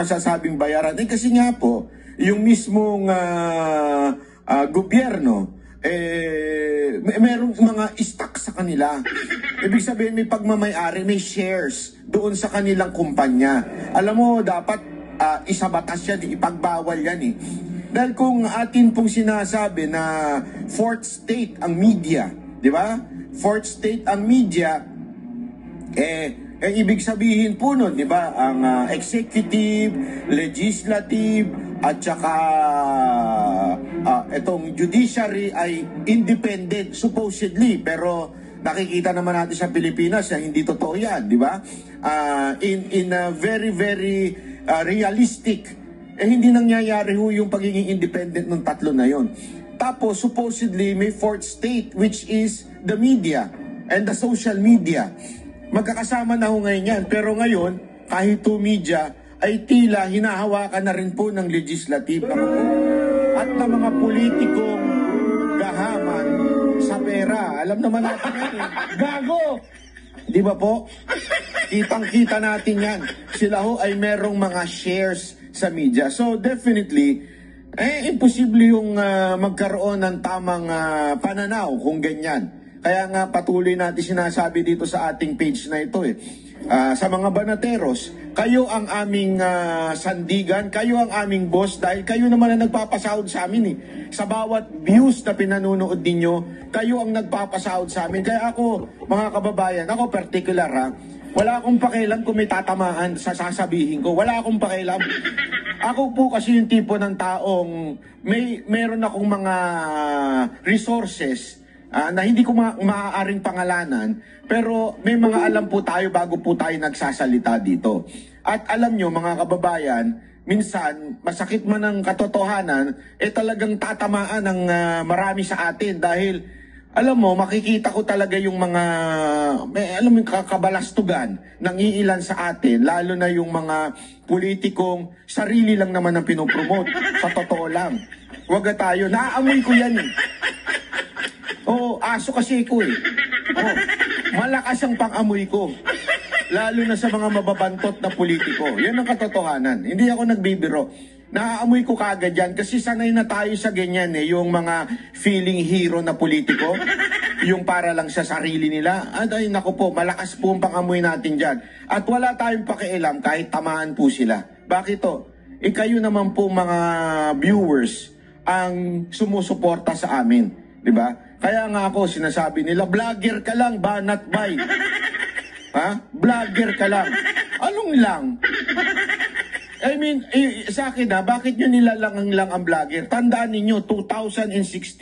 masasabing bayaran. Kasi nga po, yung mismong gobyerno, merong mga stock sa kanila. Ibig sabihin may pagmamayari, may shares doon sa kanilang kumpanya. Alam mo, dapat isabatas yan, ipagbawal yan eh. Dahil kung atin pong sinasabi na fourth state ang media, di ba? Fourth state ang media, ibig sabihin po nun, di ba, ang executive, legislative, at saka itong judiciary ay independent, supposedly. Pero nakikita naman natin sa Pilipinas na hindi totoo yan, di ba? In a very, very realistic, hindi nangyayari ho yung pagiging independent ng tatlo na yon. Tapos, supposedly, may fourth state, which is the media and the social media. Magkakasama na ho ngayon yan. Pero ngayon, kahit to media, ay tila hinahawakan na rin po ng legislative at ng mga politikong gahaman sa pera. Alam naman natin yan eh. Gago! Di ba po? Kitang-kita natin yan. Sila ho ay merong mga shares sa media. So definitely, imposible yung magkaroon ng tamang pananaw kung ganyan. Kaya nga patuloy natin sinasabi dito sa ating page na ito eh. Sa mga banateros, kayo ang aming sandigan, kayo ang aming boss dahil kayo naman ang nagpapasahod sa amin eh. Sa bawat views na pinanunood ninyo, kayo ang nagpapasahod sa amin. Kaya ako, mga kababayan, ako particular wala akong pakialam kung may tatamaan sa sasabihin ko. Wala akong pakialam. Ako po kasi yung tipo ng taong meron akong mga resources na hindi ko maaaring pangalanan, pero may mga alam po tayo bago po tayo nagsasalita dito. At alam nyo mga kababayan, minsan masakit man ang katotohanan, talagang tatamaan ng marami sa atin dahil alam mo, makikita ko talaga yung mga, alam mo, kabalastugan ng iilan sa atin, lalo na yung mga politikong sarili lang naman ang pinopromote. Sa totoo lang. Huwag tayo. Naaamoy ko yan eh. Oo, aso kasi ko eh. Oo, malakas ang pang-amoy ko. Lalo na sa mga mababantot na politiko. Yan ang katotohanan. Hindi ako nagbibiro. Naaamoy ko kagad yan kasi sanay na tayo sa ganyan eh. Yung mga feeling hero na politiko. Yung para lang sa sarili nila. Ay naku po, malakas po ang pang-amoy natin dyan. At wala tayong pakialam kahit tamaan po sila. Bakit to? Kayo naman po mga viewers ang sumusuporta sa amin. Diba? Kaya nga ako sinasabi nila, vlogger ka lang, banat bay. Ha? Vlogger ka lang. Anong lang? I mean, sa akin bakit nyo nilalangang lang ang vlogger? Tandaan ninyo, 2016.